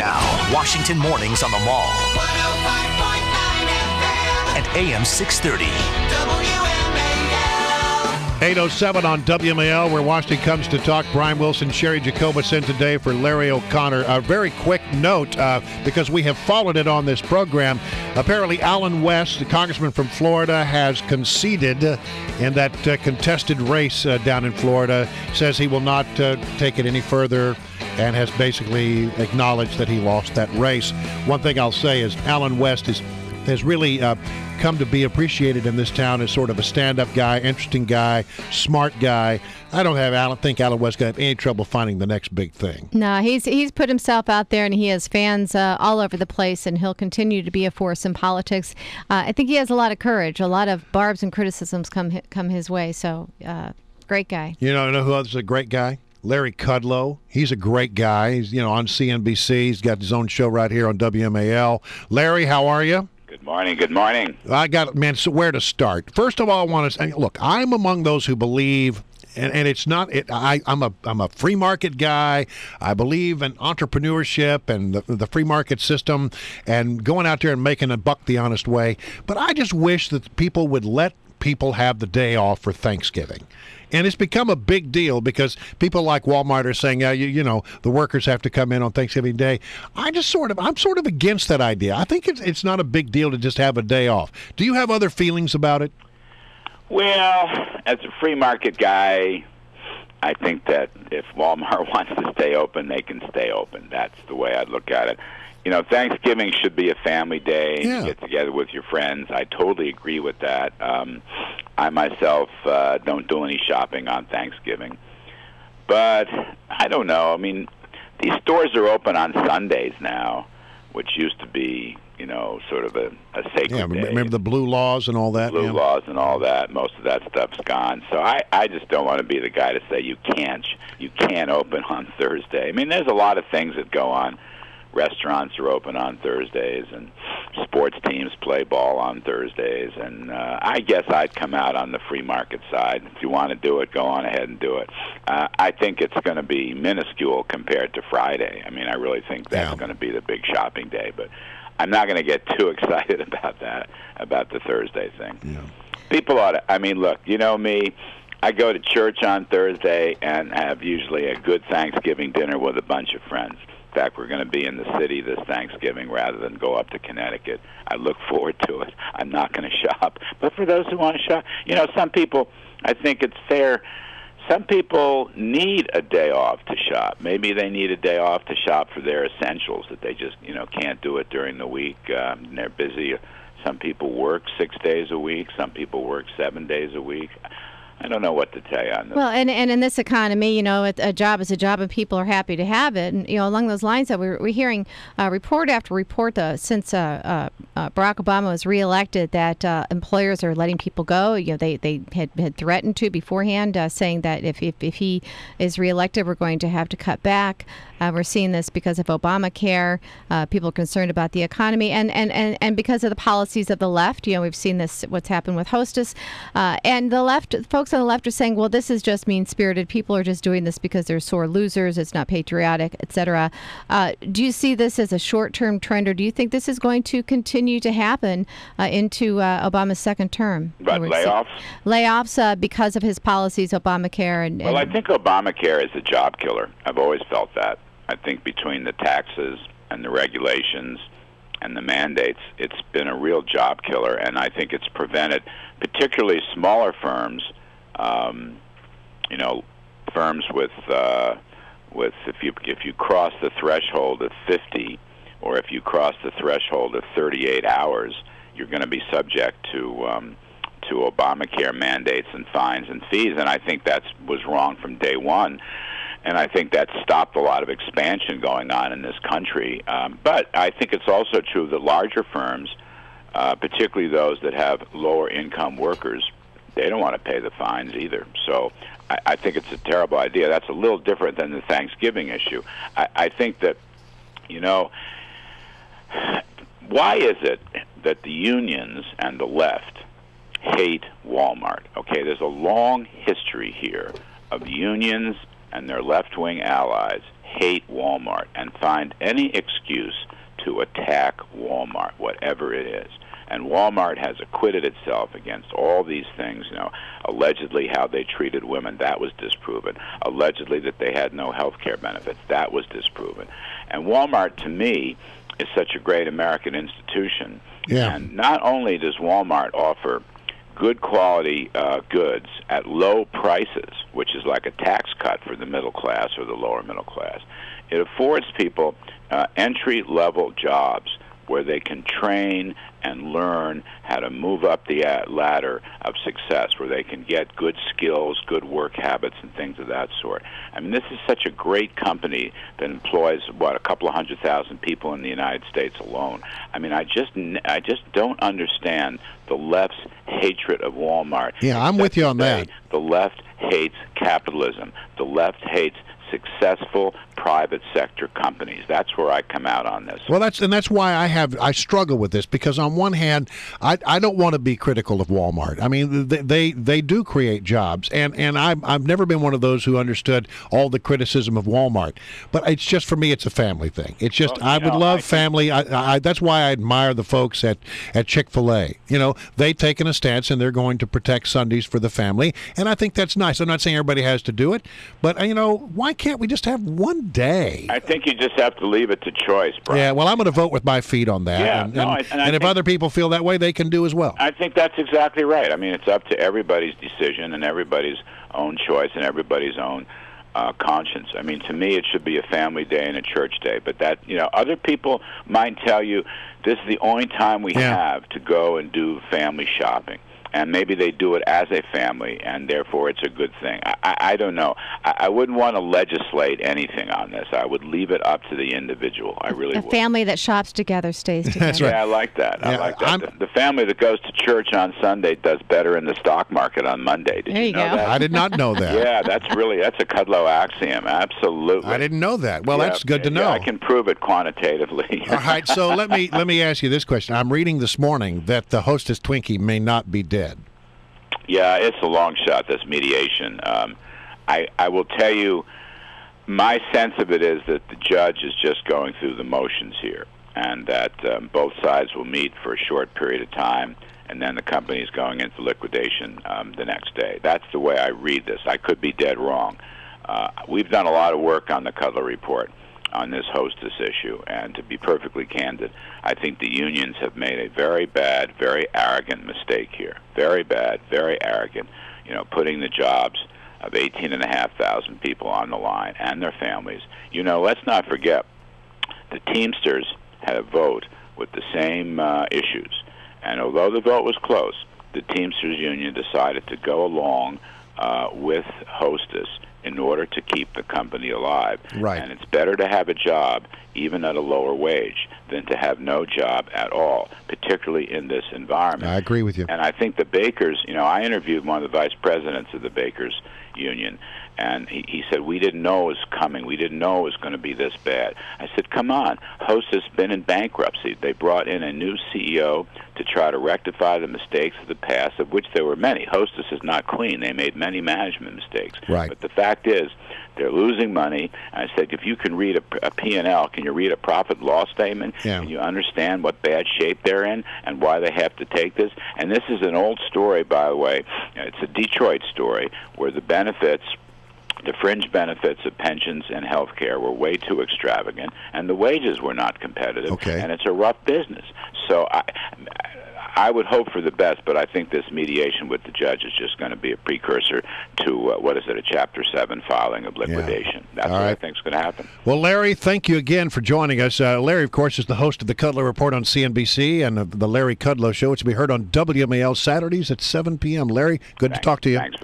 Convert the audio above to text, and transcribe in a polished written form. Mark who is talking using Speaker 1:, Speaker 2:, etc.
Speaker 1: Now, Washington mornings on the Mall.
Speaker 2: 105.9 FM.
Speaker 1: At AM 630.
Speaker 2: WMAL.
Speaker 3: 8:07 on WMAL, where Washington comes to talk. Brian Wilson, Sherry Jacobus in today for Larry O'Connor. A very quick note, because we have followed it on this program. Apparently, Alan West, the congressman from Florida, has conceded in that contested race down in Florida. Says he will not take it any further, and has basically acknowledged that he lost that race. One thing I'll say is Alan West has really come to be appreciated in this town as sort of a stand-up guy, interesting guy, smart guy. I don't think Alan West going to have any trouble finding the next big thing.
Speaker 4: No, he's put himself out there, and he has fans all over the place, and he'll continue to be a force in politics. I think he has a lot of courage. A lot of barbs and criticisms come his way. So, great guy.
Speaker 3: You know who else is a great guy? Larry Kudlow. He's a great guy. He's on CNBC. He's got his own show right here on WMAL. Larry, how are you?
Speaker 5: Good morning. Good morning.
Speaker 3: I got, man, so where to start? First of all, I want to say, look, I'm among those who believe, and it's not, I'm a free market guy. I believe in entrepreneurship and the free market system and going out there and making a buck the honest way. But I just wish that people would let people have the day off for Thanksgiving. And it's become a big deal because people like Walmart are saying, the workers have to come in on Thanksgiving Day. I'm sort of against that idea. I think it's not a big deal to just have a day off. Do you have other feelings about it?
Speaker 5: Well, as a free market guy, I think that if Walmart wants to stay open, they can stay open. That's the way I look at it. Thanksgiving should be a family day.
Speaker 3: Yeah.
Speaker 5: You get together with your friends. I totally agree with that. I myself don't do any shopping on Thanksgiving. But I don't know. I mean, these stores are open on Sundays now, which used to be, sort of a sacred day.
Speaker 3: Remember the blue laws and all that?
Speaker 5: Blue laws and all that. Most of that stuff's gone. So I just don't want to be the guy to say you can't open on Thursday. I mean, there's a lot of things that go on. Restaurants are open on Thursdays, and sports teams play ball on Thursdays. And I guess I'd come out on the free market side. If you want to do it, go on ahead and do it. I think it's going to be minuscule compared to Friday. I mean, I really think that's going to be the big shopping day. But I'm not going to get too excited about that, about the Thursday thing.
Speaker 3: Yeah.
Speaker 5: People ought to, look, you know me. I go to church on Thursday and have usually a good Thanksgiving dinner with a bunch of friends. In fact, we're going to be in the city this Thanksgiving rather than go up to Connecticut. I look forward to it. I'm not going to shop. But for those who want to shop, some people, I think it's fair. Some people need a day off to shop. Maybe they need a day off to shop for their essentials that they just, can't do it during the week. They're busy. Some people work 6 days a week. Some people work 7 days a week. I don't know what to tell you on this.
Speaker 4: Well, and in this economy, a job is a job, and people are happy to have it. And along those lines, that we're hearing report after report since Barack Obama was reelected that employers are letting people go. They had threatened to beforehand, saying that if he is reelected, we're going to have to cut back. We're seeing this because of Obamacare. People are concerned about the economy, and because of the policies of the left. We've seen this, what's happened with Hostess, and the left. Folks on the left are saying, well, this is just mean-spirited. People are just doing this because they're sore losers. It's not patriotic, etc. Do you see this as a short-term trend, or do you think this is going to continue to happen into Obama's second term?
Speaker 5: But layoffs?
Speaker 4: Layoffs because of his policies, Obamacare.
Speaker 5: Well, I think Obamacare is a job killer. I've always felt that. I think between the taxes and the regulations and the mandates, it's been a real job killer, and I think it's prevented particularly smaller firms, firms with if you cross the threshold of 50, or if you cross the threshold of 38 hours, you're going to be subject to Obamacare mandates and fines and fees, and I think that was wrong from day one. And I think that stopped a lot of expansion going on in this country. But I think it's also true that larger firms, particularly those that have lower income workers, they don't want to pay the fines either. So I think it's a terrible idea. That's a little different than the Thanksgiving issue. I think that, why is it that the unions and the left hate Walmart? Okay, there's a long history here of unions and their left-wing allies hate Walmart and find any excuse to attack Walmart, whatever it is. And Walmart has acquitted itself against all these things, allegedly how they treated women, that was disproven. Allegedly that they had no health care benefits, that was disproven. And Walmart, to me, is such a great American institution.
Speaker 3: Yeah.
Speaker 5: And not only does Walmart offer good quality goods at low prices, which is like a tax cut for the middle class or the lower middle class, it affords people entry-level jobs where they can train and learn how to move up the ladder of success, where they can get good skills, good work habits, and things of that sort. I mean, this is such a great company that employs, a couple of 100,000 people in the United States alone. I mean, I just don't understand the left's hatred of Walmart.
Speaker 3: Yeah, I'm with you on that.
Speaker 5: The left hates capitalism. The left hates successful private sector companies. That's where I come out on this.
Speaker 3: Well, that's why I struggle with this, because on one hand, I don't want to be critical of Walmart. I mean, they do create jobs, and I've never been one of those who understood all the criticism of Walmart. But it's just, for me, it's a family thing. It's just, I would love family. That's why I admire the folks at Chick-fil-A. They've taken a stance and they're going to protect Sundays for the family, and I think that's nice. I'm not saying everybody has to do it, but why can't we just have one day?
Speaker 5: I think you just have to leave it to choice, Brian.
Speaker 3: Yeah, well, I'm going to vote with my feet on that.
Speaker 5: Yeah,
Speaker 3: and if other people feel that way, they can do as well.
Speaker 5: I think that's exactly right. I mean, it's up to everybody's decision and everybody's own choice and everybody's own conscience. I mean, to me, it should be a family day and a church day. But that, other people might tell you this is the only time we have to go and do family shopping. And maybe they do it as a family, and therefore it's a good thing. I don't know. I wouldn't want to legislate anything on this. I would leave it up to the individual. I really would.
Speaker 4: A family that shops together stays together.
Speaker 3: That's right.
Speaker 5: Yeah, I like that. I like that. The family that goes to church on Sunday does better in the stock market on Monday. Did you know that?
Speaker 3: I did not know that.
Speaker 5: Yeah, that's a Kudlow axiom. Absolutely.
Speaker 3: I didn't know that. Well, that's good to know.
Speaker 5: Yeah, I can prove it quantitatively.
Speaker 3: All right, so let me ask you this question. I'm reading this morning that the Hostess Twinkie may not be dead.
Speaker 5: Yeah, it's a long shot, this mediation. I will tell you, my sense of it is that the judge is just going through the motions here, and that both sides will meet for a short period of time, and then the company is going into liquidation the next day. That's the way I read this. I could be dead wrong. We've done a lot of work on the Kudlow report on this Hostess issue, and to be perfectly candid, I think the unions have made a very bad, very arrogant mistake here. Very bad, very arrogant, putting the jobs of 18,500 people on the line and their families. Let's not forget, the Teamsters had a vote with the same issues, and although the vote was close, the Teamsters union decided to go along with Hostess in order to keep the company alive.
Speaker 3: Right.
Speaker 5: And it's better to have a job, even at a lower wage, than to have no job at all, particularly in this environment.
Speaker 3: I agree with you.
Speaker 5: And I think the bakers, I interviewed one of the vice presidents of the bakers union, and he said, we didn't know it was coming. We didn't know it was going to be this bad. I said, come on. Hostess has been in bankruptcy. They brought in a new CEO to try to rectify the mistakes of the past, of which there were many. Hostess is not clean. They made many management mistakes.
Speaker 3: Right.
Speaker 5: But the fact is, they're losing money. And I said, if you can read a P&L, can you read a profit loss statement?
Speaker 3: Yeah.
Speaker 5: Can you understand what bad shape they're in and why they have to take this? And this is an old story, by the way. It's a Detroit story where the benefits, the fringe benefits of pensions and health care were way too extravagant, and the wages were not competitive,
Speaker 3: okay.
Speaker 5: And it's a rough business. So I would hope for the best, but I think this mediation with the judge is just going to be a precursor to, a Chapter 7 filing of liquidation.
Speaker 3: Yeah.
Speaker 5: That's what I think is going to happen.
Speaker 3: Well, Larry, thank you again for joining us. Larry, of course, is the host of the Kudlow Report on CNBC and the Larry Kudlow Show, which will be heard on WMAL Saturdays at 7 p.m. Larry, good to talk to you.
Speaker 5: Thanks very